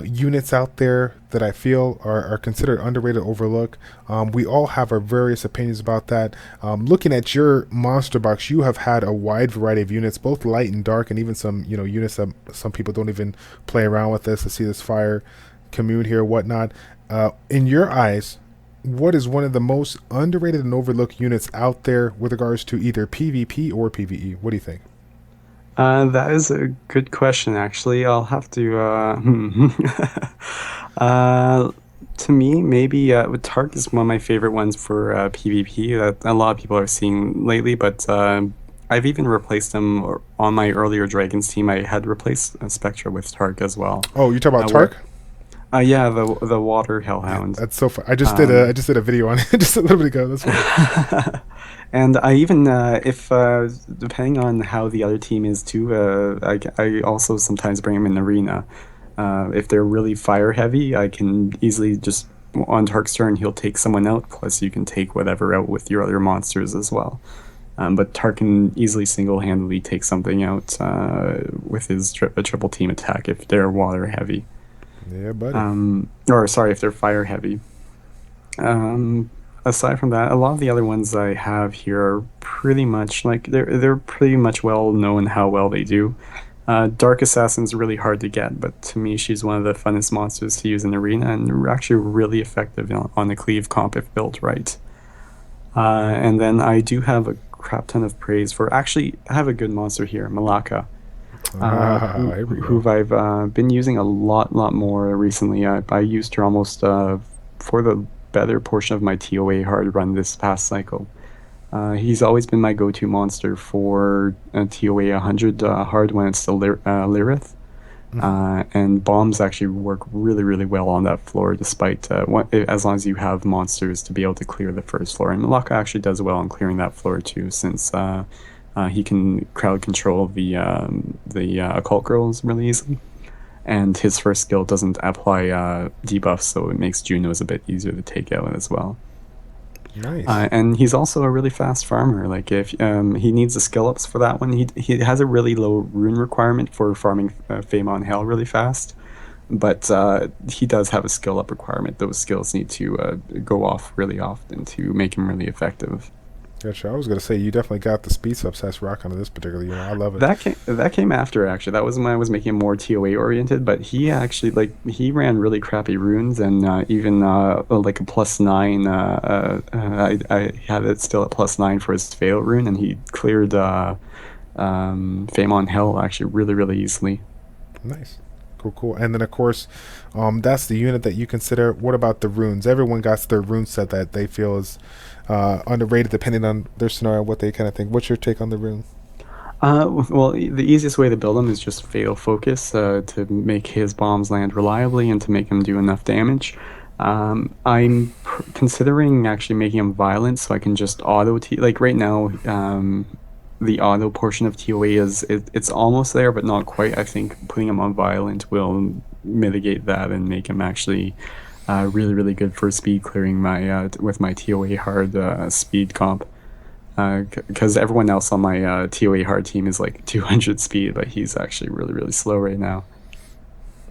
units out there that I feel are considered underrated, overlooked. We all have our various opinions about that. Looking at your monster box, you have had a wide variety of units, both light and dark, and even some units that some people don't even play around with this to see this fire commune here, whatnot. In your eyes, what is one of the most underrated and overlooked units out there with regards to either PvP or PvE? What do you think? That is a good question, actually. I'll have to. To me, maybe Tark is one of my favorite ones for PvP that a lot of people are seeing lately, but I've even replaced them on my earlier Dragons team. I had replaced Spectra with Tark as well. Oh, you talk about Where, Tark? yeah, the Water Hellhound. That's so fun. I just did Um, a video on it just a little bit ago. That's funny. And I even, if depending on how the other team is too, I also sometimes bring them in arena. If they're really fire heavy, I can easily just on Tark's turn he'll take someone out. Plus, you can take whatever out with your other monsters as well. But Tark can easily single-handedly take something out with his a triple team attack if they're water heavy. Yeah, buddy. Or sorry, if they're fire heavy. Um, Aside from that, a lot of the other ones I have here are pretty much like they're pretty much well known how well they do. Dark Assassin's really hard to get, but to me, she's one of the funnest monsters to use in arena and actually really effective on the cleave comp if built right. And then I do have a crap ton of praise for actually I have a good monster here, Malaka, Here we who go. I've been using a lot more recently. I used her almost for the better portion of my TOA hard run this past cycle. He's always been my go-to monster for TOA 100 hard when it's the Lyrith. Mhm. And bombs actually work really well on that floor, despite as long as you have monsters to be able to clear the first floor. And Malaka actually does well on clearing that floor too, since he can crowd control the occult girls really easily. And his first skill doesn't apply debuffs, so it makes Junos a bit easier to take out as well. Nice. And he's also a really fast farmer. Like if he needs the skill ups for that one, he has a really low rune requirement for farming Fame on Hell really fast, but he does have a skill up requirement. Those skills need to go off really often to make him really effective. Gotcha. I was gonna say you definitely got the speed subs that's rock on this particular unit. I love it. That came after actually. That was when I was making him more TOA oriented. But he actually he ran really crappy runes and even like a +9. I had it still at +9 for his fail rune, and he cleared Fame on Hell actually really easily. Nice. Cool. And then of course, that's the unit that you consider. What about the runes? Everyone got their rune set that they feel is underrated, depending on their scenario, what they kind of think. What's your take on the rune? Well, the easiest way to build him is just Fatal Focus to make his bombs land reliably and to make him do enough damage. I'm considering actually making him violent so I can just auto like right now. The auto portion of TOA it's almost there, but not quite. I think putting him on violent will mitigate that and make him actually really good for speed clearing my with my TOA hard speed comp. Because everyone else on my TOA hard team is like 200 speed, but he's actually really slow right now.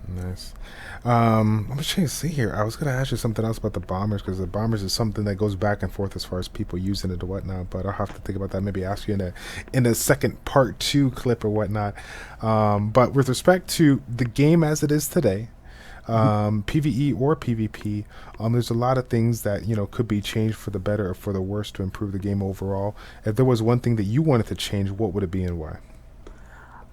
Nice. I'm just trying to see here. I was gonna ask you something else about the bombers because the bombers is something that goes back and forth as far as people using it or whatnot. But I'll have to think about that. Maybe ask you in a second part 2 clip or whatnot. But with respect to the game as it is today, PVE or PvP, there's a lot of things that could be changed for the better or for the worse to improve the game overall. If there was one thing that you wanted to change, what would it be and why?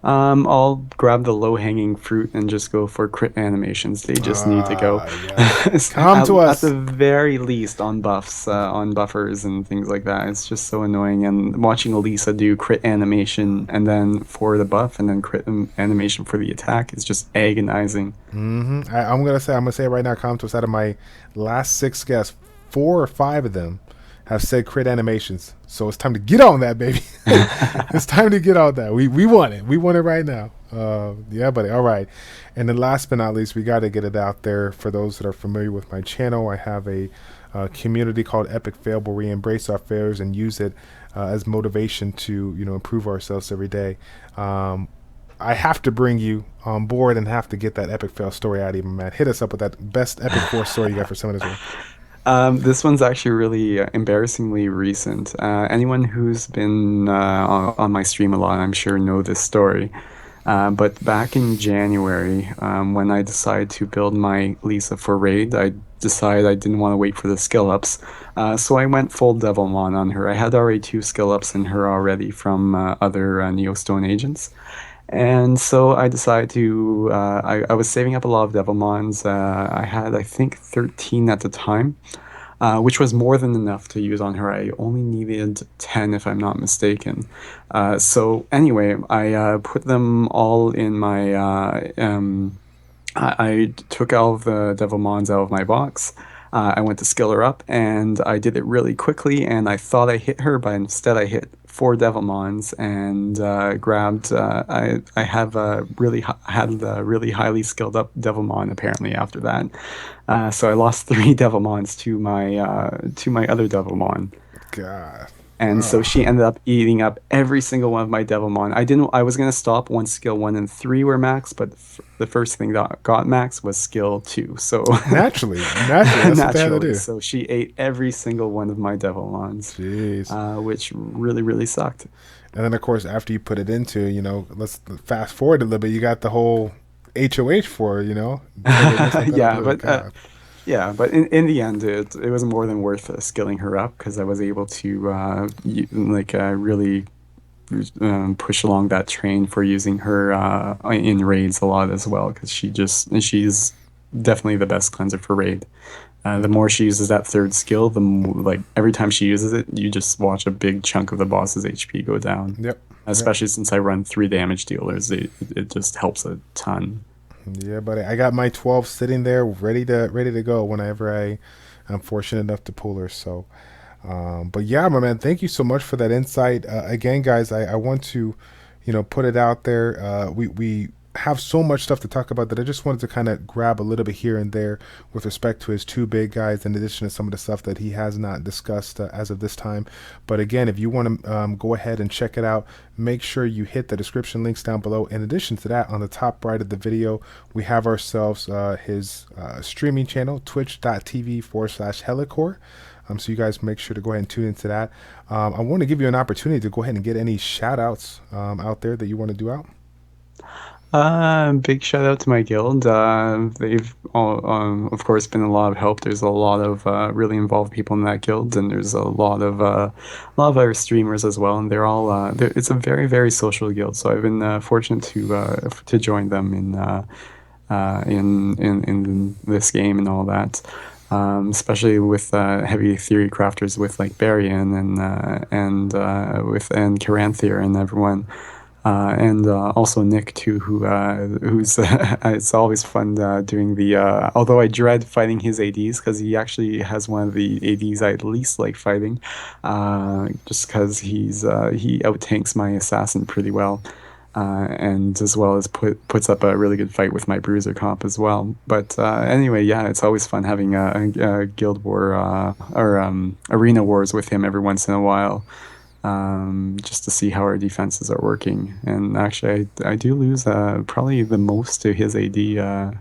I'll grab the low-hanging fruit and just go for crit animations. They just need to go. Yes. Come to At the us. very least on buffs, on buffers and things like that. It's just so annoying. And watching Elisa do crit animation and then for the buff and then crit animation for the attack is just agonizing. I'm gonna say it right now. Come to us. Out of my last 6 guests, 4 or 5 of them have said crit animations. So it's time to get on that, baby. It's time to get on that. We want it. We want it right now. Yeah, buddy. All right. And then last but not least, we got to get it out there for those that are familiar with my channel. I have a community called Epic Fail where we embrace our failures and use it as motivation to improve ourselves every day. I have to bring you on board and have to get that epic fail story out of you, man. Hit us up with that best epic four story you got for some of this one. This one's actually really embarrassingly recent. Anyone who's been on my stream a lot, I'm sure, know this story. But back in January, when I decided to build my Lisa for raid, I decided I didn't want to wait for the skill ups. So I went full Devilmon on her. I had already two skill ups in her already from other Neostone agents. And so I decided to, I was saving up a lot of Devilmons. I had, I think, 13 at the time, which was more than enough to use on her. I only needed 10, if I'm not mistaken. So anyway, I put them all in my, I took all of the Devilmons out of my box. I went to skill her up, and I did it really quickly. And I thought I hit her, but instead I hit four Devilmons and grabbed. I have had a really highly skilled up Devilmon apparently after that. So I lost three Devilmons to my other Devilmon. God. And so Oh, she ended up eating up every single one of my Devilmon. I didn't. I was gonna stop once skill one and three were max, but the first thing that got max was skill two. So naturally, that's what they had to naturally, do. so she ate every single one of my Devilmons, Jeez. which really sucked. And then, of course, after you put it into, let's fast forward a little bit. You got the whole HOH for, totally messed that up a Yeah, little. but God. yeah, but in the end, it was more than worth skilling her up because I was able to really push along that train for using her in raids a lot as well because she's definitely the best cleanser for raid. The more she uses that third skill, the more, like every time she uses it, you just watch a big chunk of the boss's HP go down. Yep. Yep. Especially since I run three damage dealers, it just helps a ton. Yeah, buddy. I got my 12 sitting there ready to go whenever I'm fortunate enough to pull her. So, but yeah, my man, thank you so much for that insight. Again, guys, I want to, put it out there. We have so much stuff to talk about that I just wanted to kind of grab a little bit here and there with respect to his two big guys, in addition to some of the stuff that he has not discussed as of this time. But again, if you want to go ahead and check it out, make sure you hit the description links down below. In addition to that, on the top right of the video, we have ourselves his streaming channel, twitch.tv/Helicore. So you guys make sure to go ahead and tune into that. I want to give you an opportunity to go ahead and get any shout outs out there that you want to do out. Big shout out to my guild. They've all, of course, been a lot of help. There's a lot of really involved people in that guild, and there's a lot of other streamers as well. And they're all it's a very social guild. So I've been fortunate to join them in this game and all that. Especially with heavy theory crafters with like Barian and Caranthier and everyone. And also Nick too, who's it's always fun doing the. Although I dread fighting his ADs because he actually has one of the ADs I least like fighting, just because he out tanks my assassin pretty well, and as well as puts up a really good fight with my bruiser comp as well. But anyway, yeah, it's always fun having a guild war or arena wars with him every once in a while. Just to see how our defenses are working. And actually, I do lose probably the most to his AD.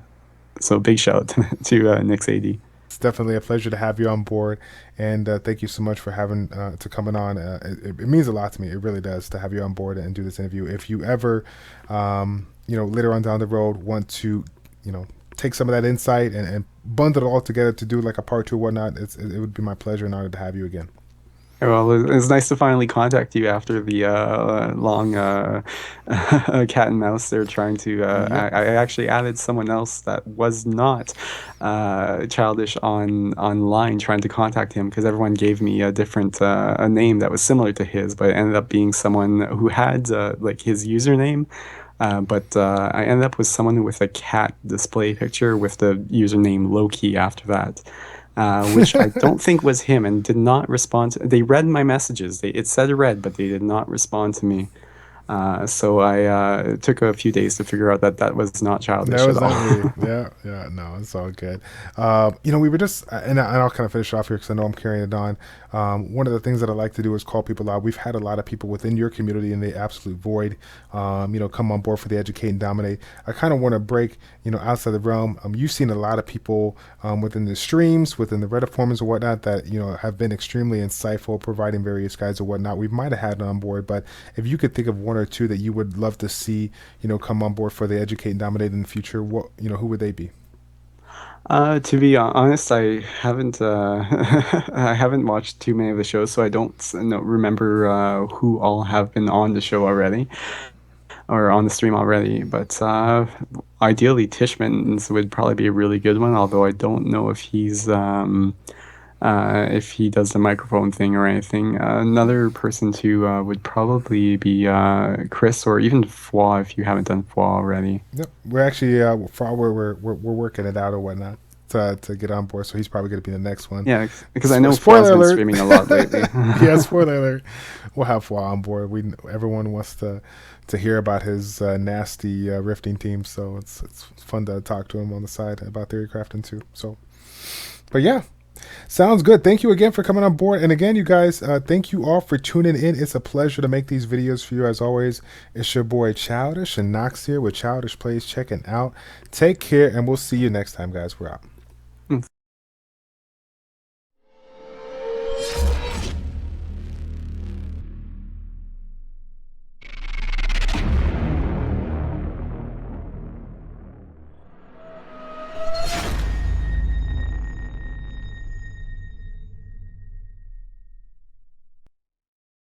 So big shout to Nick's AD. It's definitely a pleasure to have you on board, and thank you so much for having to coming on. It means a lot to me. It really does to have you on board and do this interview. If you ever, later on down the road, want to, take some of that insight and bundle it all together to do like a part two or whatnot, it would be my pleasure and honor to have you again. Well, it's nice to finally contact you after the long cat and mouse. They're trying to. Yep. I actually added someone else that was not childish online, trying to contact him because everyone gave me a different a name that was similar to his, but it ended up being someone who had like his username. But I ended up with someone with a cat display picture with the username Loki after that. Which I don't think was him and did not respond to. They read my messages. It said read, but they did not respond to me. So I took a few days to figure out that that was not That childish at was all. not me. Yeah, yeah, no, it's all good. We were just, and I'll kind of finish off here because I know I'm carrying it on. One of the things that I like to do is call people out. We've had a lot of people within your community in the absolute void, come on board for the Educate and Dominate. I kind of want to break, outside the realm. You've seen a lot of people within the streams, within the Reddit forums and whatnot that, have been extremely insightful, providing various guides and whatnot. We might have had on board, but if you could think of one or two that you would love to see, come on board for the Educate and Dominate in the future, who would they be? To be honest, I haven't I haven't watched too many of the shows, so I don't remember who all have been on the show already or on the stream already. But ideally, Tishman's would probably be a really good one. Although I don't know if he does the microphone thing or anything. Another person too would probably be Chris or even Fwa if you haven't done Fwa already. Yep, we're actually we're working it out or whatnot to get on board. So he's probably going to be the next one. Yeah, because I know Fwa's Spoiler been alert! streaming a lot lately. Yeah, spoiler alert. We'll have Fwa on board. Everyone wants to hear about his nasty rifting team, so it's fun to talk to him on the side about theory crafting too. So, but yeah, sounds good. Thank you again for coming on board. And again, you guys, thank you all for tuning in. It's a pleasure to make these videos for you as always. It's your boy Childish and Noxiar with Childish Plays checking out. Take care, and we'll see you next time, guys. We're out.